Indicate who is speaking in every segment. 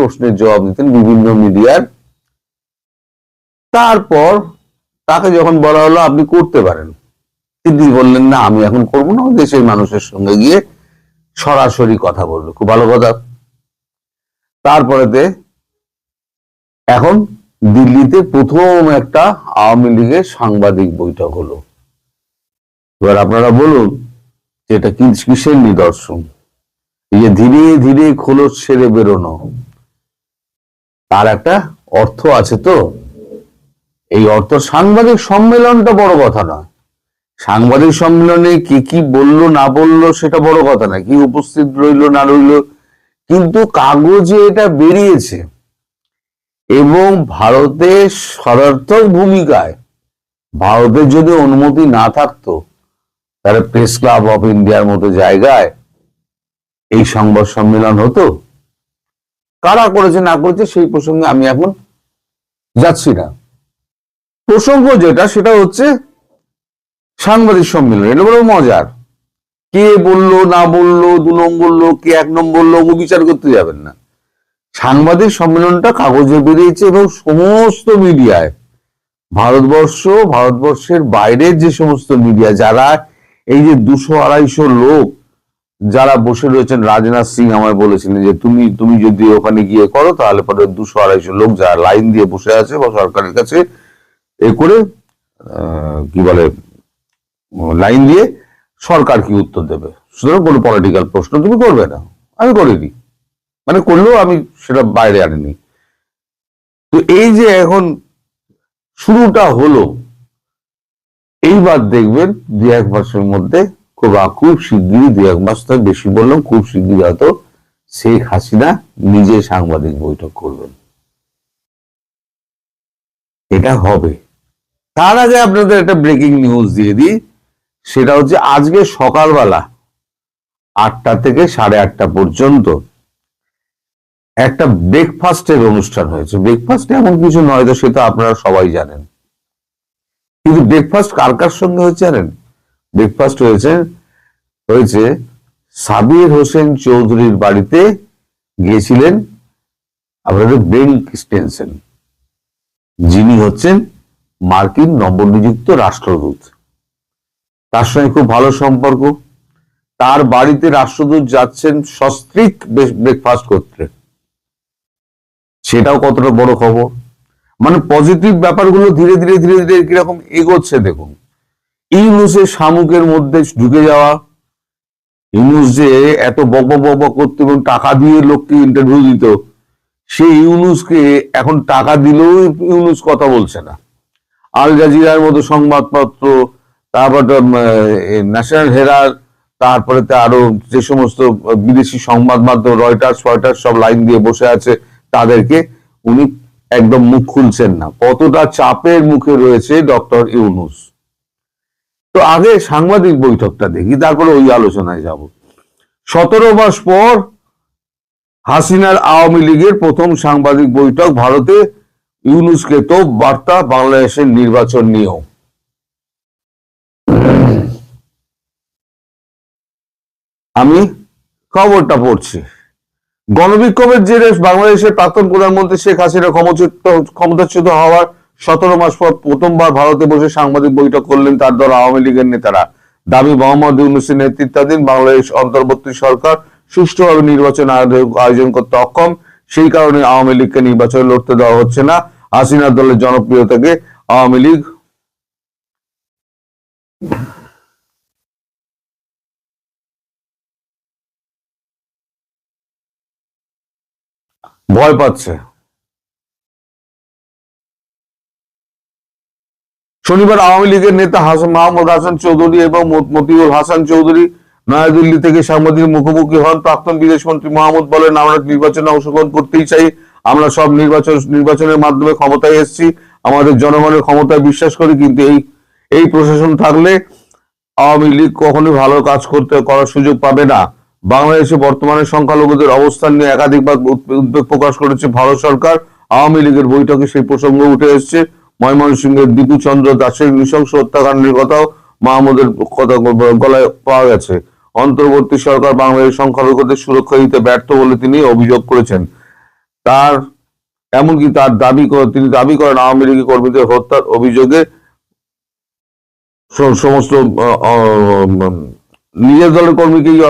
Speaker 1: প্রশ্নের জবাব দিতেন বিভিন্ন মিডিয়ার। তারপর তাকে যখন বলা হলো আপনি করতে পারেন, তিনি বললেন না আমি এখন করবো না, দেশের মানুষের সঙ্গে গিয়ে সরাসরি কথা বলবো। খুব ভালো কথা। তারপরেতে এখন দিল্লিতে প্রথম একটা আওয়ামী লীগের সাংবাদিক বৈঠক হলো। এবার আপনারা বলুন যে এটা কিসের নিদর্শন? এই যে ধীরে ধীরে খোলস ছেড়ে বেরোনো, তার একটা অর্থ আছে তো। এই অর্থ, সাংবাদিক সম্মেলনটা বড় কথা নয়, সাংবাদিক সম্মেলনে কে কি বললো না বললো সেটা বড় কথা না, কি উপস্থিত রইলো না রইলো, কিন্তু কাগজে এটা বেরিয়েছে এবং ভারতের সদর্থক ভূমিকায়, ভারতের যদি অনুমতি না থাকতো তাহলে প্রেস ক্লাব অফ ইন্ডিয়ার মতো জায়গায় এই সংবাদ সম্মেলন হতো। কারা করেছে না করেছে সেই প্রসঙ্গে আমি এখন যাচ্ছি না। প্রসঙ্গ যেটা সেটা হচ্ছে সাংবাদিক সম্মেলন। এটা বড় মজার। কে বললো না বললো, 2 নম্বর বললো, কে 1 নম্বর বললো, বিচার করতে যাবেন না। সাংবাদিক সম্মেলনটা কাগজে বেরিয়েছে এবং সমস্ত মিডিয়ায়, ভারতবর্ষের বাইরের যে সমস্ত মিডিয়া, যারা এই যে 200-250 লোক যারা বসে রয়েছেন, রাজনাথ সিং আমায় বলেছিলেন যে তুমি যদি ওখানে গিয়ে করো তাহলে পরে 200-250 লোক যারা লাইন দিয়ে বসে আছে বা সরকারের কাছে এ করে কি বলে লাইন দিয়ে, সরকার কি উত্তর দেবে, সুতরাং কোনো পলিটিক্যাল প্রশ্ন তুমি করবে না। আমি করিনি, মানে করলেও আমি সেটা বাইরে আনিনি। তো এই যে এখন শুরুটা হলো, এইবার দেখবেন 2-1 মাসের মধ্যে, খুব শিগগিরই, 2-1 মাস তো বেশি বললাম, খুব শিগগিরই হয়তো শেখ হাসিনা নিজে সাংবাদিক বৈঠক করবেন। এটা হবে। তার আগে আপনাদের একটা ব্রেকিং নিউজ দিয়ে দিই, সেটা হচ্ছে আজকে সকালবেলা 8টা থেকে 8:30 পর্যন্ত একটা ব্রেকফাস্টের অনুষ্ঠান হয়েছে। ব্রেকফাস্ট এমন কিছু নয় তো, সেটা আপনারা সবাই জানেন, কিন্তু ব্রেকফাস্ট কার কার সঙ্গে হয়েছে জানেন? ব্রেকফাস্ট হয়েছে সাবির হোসেন চৌধুরীর বাড়িতে গিয়েছিলেন আপনাদের ব্রেন স্টেনসন, যিনি হচ্ছেন মার্কিন নবনিযুক্ত রাষ্ট্রদূত। তার সঙ্গে খুব ভালো সম্পর্ক। তার বাড়িতে রাষ্ট্রদূত যাচ্ছেন সস্ত্রীক ব্রেকফাস্ট করতে, সেটাও কতটা বড় খবর। মানে পজিটিভ ব্যাপারগুলো ধীরে ধীরে ধীরে ধীরে কিরকম এগোচ্ছে দেখুন। ইউনুসের শামুকের মধ্যে ঢুকে যাওয়া, ইউনুস যে এত বক বক করতে এবং টাকা দিয়ে লোককে ইন্টারভিউ দিত, সেই ইউনুসকে এখন টাকা দিলেও ইউনুস কথা বলছে না। আল জাজিরার মতো সংবাদপত্র, তারপর ন্যাশনাল হেরাল্ড, তারপরে আরো যে সমস্ত বিদেশি সংবাদ মাধ্যম, রয়টার্স সব লাইন দিয়ে বসে আছে, তাদেরকে উনি একদম মুখ খুলছেন না। কতটা চাপের মুখে রয়েছে ডক্টর ইউনুস। তো আগে সাংবাদিক বৈঠকটা দেখি, তারপরে ওই আলোচনায় যাব। 17 মাস পর হাসিনার আওয়ামী লীগের প্রথম সাংবাদিক বৈঠক ভারতে, ইউনুসকে তো বার্তা বাংলাদেশের নির্বাচন নিয়েও। আমি খবরটা পড়ছি। গণবিক্ষোভের জেরে বাংলাদেশের প্রাক্তন প্রধানমন্ত্রী শেখ হাসিনা ক্ষমতাচ্যুত হওয়ার 17 মাস পর প্রথমবার ভারতে বসে সাংবাদিক বৈঠক করলেন তার দল আওয়ামী লীগের নেতারা। দাবি, মোহাম্মদ ইউনূসের নেতৃত্বাধীন বাংলাদেশ অন্তর্বর্তী সরকার সুষ্ঠুভাবে নির্বাচন আয়োজন করতে অক্ষম, সেই কারণে আওয়ামী লীগকে নির্বাচনে লড়তে দেওয়া হচ্ছে না। হাসিনার দলের জনপ্রিয়তাকে আওয়ামী লীগ ভয় পাচ্ছে। শনিবার আওয়ামী লীগের নেতা মাহমুদ হাসান চৌধুরী এবং মতিউর হাসান চৌধুরী নয়াদিল্লি থেকে সাংবাদিক মুখোমুখি হন। প্রাক্তন বিদেশমন্ত্রী মাহমুদ বলেন, আমরা নির্বাচনে অংশগ্রহণ করতেই চাই, আমরা সব নির্বাচনের মাধ্যমে ক্ষমতায় এসেছি, আমাদের জনগণের ক্ষমতায় বিশ্বাস করি, কিন্তু এই প্রশাসন থাকলে আওয়ামী লীগ কখনোই ভালো কাজ করার সুযোগ পাবে না। বাংলাদেশে বর্তমানে সংখ্যালঘুদের অবস্থান নিয়ে একাধিকবার উদ্বেগ প্রকাশ করেছে ভারত সরকার। আওয়ামী লীগের বৈঠকে সেই প্রসঙ্গ উঠে এসেছে। ময়মনসিংহের দীপু চন্দ্র দাসের নৃশংস হত্যাকাণ্ডের কথাও মাহমুদের কথা গলায় পাওয়া গেছে। অন্তর্বর্তী সরকার বাংলাদেশের সংখ্যালঘুদের সুরক্ষা দিতে ব্যর্থ বলে তিনি অভিযোগ করেছেন। তার এমনকি তিনি দাবি করেন আওয়ামী লীগ কর্মীদের হত্যার অভিযোগে সমস্ত নিজের দলের কর্মীকেই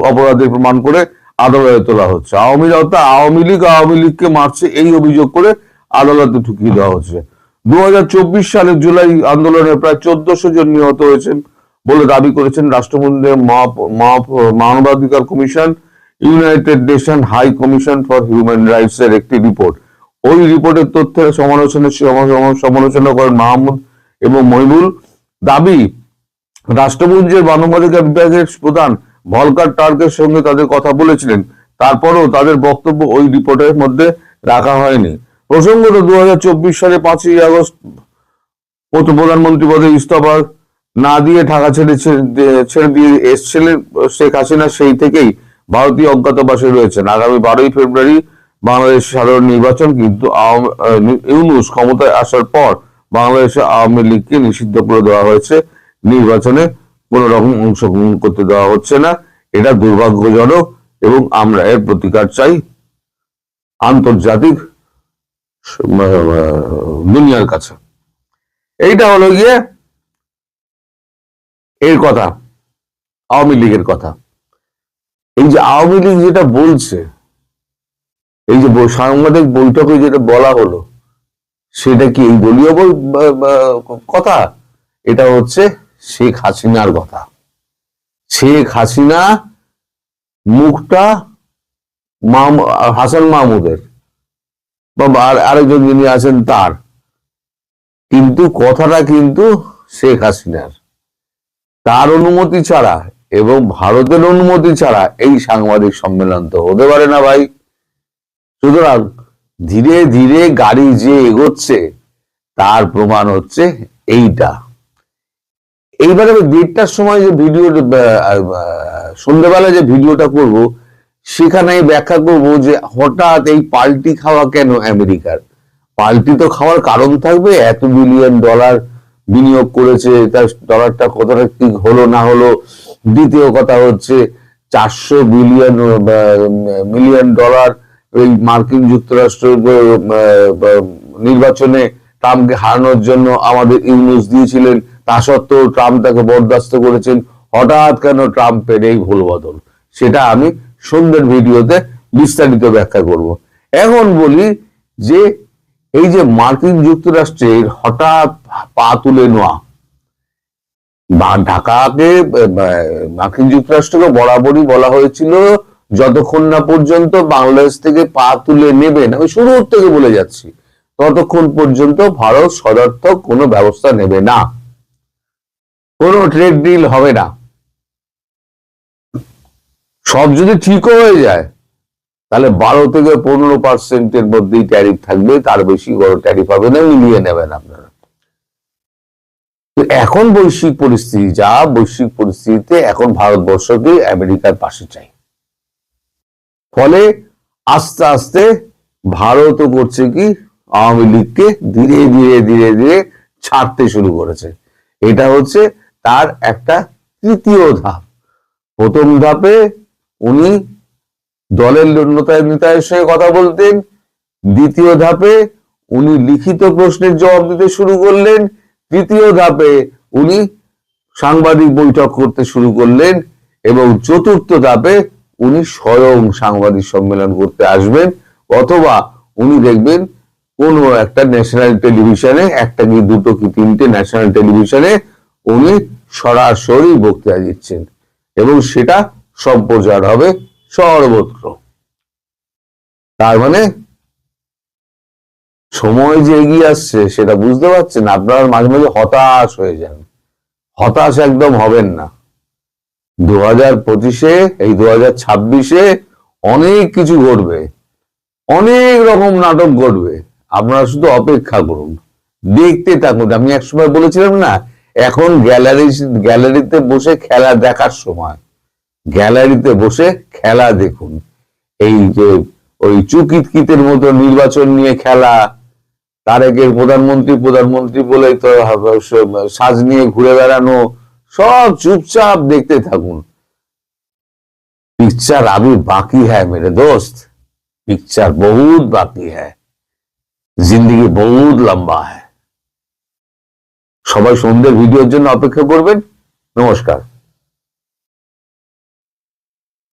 Speaker 1: অপরাধী প্রমাণ করে আদালতে তোলা হচ্ছে। আওয়ামী লীগকে মারছে এই অভিযোগ করে আদালতে ঢুকিয়ে দেওয়া হচ্ছে। 2024 সালের জুলাই আন্দোলনে প্রায় 1400 জন নিহত হয়েছেন বলে দাবি করেছেন রাষ্ট্রপুঞ্জের মানবাধিকার কমিশন, United Nation High Commission for Human Rights এর একটি রিপোর্ট। ওই রিপোর্টের তথ্যের সমালোচনা করেন মাহমুদ এবং মহিবুল। দাবি, রাষ্ট্রপুঞ্জের মানবাধিকার বিভাগের প্রধান ভলকার টার্কের সঙ্গে তাদের কথা বলেছিলেন, তারপরও তাদের বক্তব্য ওই রিপোর্টের মধ্যে রাখা হয়নি। প্রসঙ্গত 2024 সালে 5ই আগস্ট প্রধানমন্ত্রী পদে ইস্তফা না দিয়ে ঢাকা ছেড়ে দিয়ে এসেছিলেন শেখ হাসিনা, সেই থেকেই ভারতীয় অজ্ঞাতবাসে রয়েছেন। আগামী 12ই ফেব্রুয়ারি বাংলাদেশ সাধারণ নির্বাচন, কিন্তু ইউনূস ক্ষমতায় আসার পর বাংলাদেশে আওয়ামী লীগকে নিষিদ্ধ করে দেওয়া হয়েছে, নির্বাচনে কোন রকম অংশগ্রহণ করতে দেওয়া হচ্ছে না। এটা দুর্ভাগ্যজনক এবং আমরা এর প্রতিকার চাই আন্তর্জাতিক দুনিয়ার কাছে। এইটা হলো গিয়ে এর কথা, আওয়ামী লীগের কথা। এই যে আওয়ামী লীগ যেটা বলছে, এই যে সাংবাদিক বৈঠকে যেটা বলা হলো, সেটা কি এই দলীয় কথা? এটা হচ্ছে শেখ হাসিনার কথা। শেখ হাসিনা মুখটা হাসান মাহমুদের বা আরেকজন যিনি আছেন তার, কিন্তু কথাটা কিন্তু শেখ হাসিনার। তার অনুমতি ছাড়া এবং ভারতের অনুমতি ছাড়া এই সাংবাদিক সম্মেলন তো হতে পারে না ভাই। সুতরাং ধীরে ধীরে গাড়ি যে এগোচ্ছে তার প্রমাণ হচ্ছে এইটা। এইবারে 1:30টার সময় যে ভিডিও, সন্ধ্যেবেলা যে ভিডিওটা করব, সেখানে ব্যাখ্যা করব যে হঠাৎ এই পাল্টি খাওয়া কেন আমেরিকার। পাল্টি তো খাওয়ার কারণ থাকবে, $1 বিলিয়ন বিনিয়োগ করেছে, তার ডলারটা কতটা কি হলো না হলো। দ্বিতীয় কথা হচ্ছে $400 মিলিয়ন এই মার্কিন যুক্তরাষ্ট্র নির্বাচনে ট্রাম্পকে হারানোর জন্য আমাদের ইউনুস দিয়েছিলেন, তা সত্ত্বেও ট্রাম্প তাকে বরদাস্ত করেছেন। হঠাৎ কেন ট্রাম্পের এই ভুল বদল, সেটা আমি সন্ধ্যের ভিডিওতে বিস্তারিত ব্যাখ্যা করব। এখন বলি যে এই যে মার্কিন যুক্তরাষ্ট্রের হঠাৎ পা তুলে নেওয়া, বা ঢাকাকে মার্কিন যুক্তরাষ্ট্রকে বরাবরই বলা হয়েছিল যতক্ষণ না পর্যন্ত বাংলাদেশ থেকে পা তুলে নেবেন, আমি শুরুর থেকে বলে যাচ্ছি, ততক্ষণ পর্যন্ত ভারত সদর্থক কোনো ব্যবস্থা নেবে না, কোনো ট্রেড ডিল হবে না। সব যদি ঠিকও হয়ে যায় তাহলে 12 থেকে 15% মধ্যেই ট্যারিফ থাকবে, তার বেশি বড় ট্যারিফ হবে না, মিলিয়ে নেবেন আপনারা। এখন বৈশ্বিক পরিস্থিতিতে এখন ভারতবর্ষকে আমেরিকার পাশে চাই। ফলে আস্তে আস্তে ভারতও করছে কি, আওয়ামী লীগকে ধীরে ধীরে ধীরে ধীরে ছাড়তে শুরু করেছে। এটা হচ্ছে তার একটা তৃতীয় ধাপ। প্রথম ধাপে উনি দলের নেতাদের সঙ্গে কথা বলতেন, দ্বিতীয় ধাপে উনি লিখিত প্রশ্নের জবাব দিতে শুরু করলেন, তৃতীয় ধাপে উনি সাংবাদিক বৈঠক করতে শুরু করলেন, এবং চতুর্থ ধাপে উনি স্বয়ং সাংবাদিক সম্মেলন করতে আসবেন, অথবা উনি দেখবেন কোনো একটা ন্যাশনাল টেলিভিশনে, একটা কি দুটো কি তিনটে ন্যাশনাল টেলিভিশনে উনি সরাসরি বক্তৃতা দিচ্ছেন, এবং সেটা সম্প্রচার হবে সর্বত্র। তার মানে সময় যে এগিয়ে আসছে সেটা বুঝতে পারছেন। আপনারা মাঝে মাঝে হতাশ হয়ে যান, হতাশ একদম হবেন না। 2025-এ, এই 2026-এ অনেক কিছু ঘটবে, অনেক রকম নাটক ঘটবে। আপনারা শুধু অপেক্ষা করুন, দেখতে থাকুন। আমি একসময় বলেছিলাম না, এখন গ্যালারিতে বসে খেলা দেখার সময়, গ্যালারিতে বসে খেলা দেখুন। এই যে ওই চুকিতকিতের মতো নির্বাচন নিয়ে খেলা, তারেকের প্রধানমন্ত্রী বলে তো সাজ নিয়ে ঘুরে বেড়ানো, সব চুপচাপ দেখতে থাকুন। পিকচার আবি বাকি হ্যায় মেরে দোস্ত। पिक्चर बहुत बाकी है, जिंदगी बहुत लंबा है। সবাই সন্ধ্যের ভিডিওর জন্য অপেক্ষা করবেন। নমস্কার।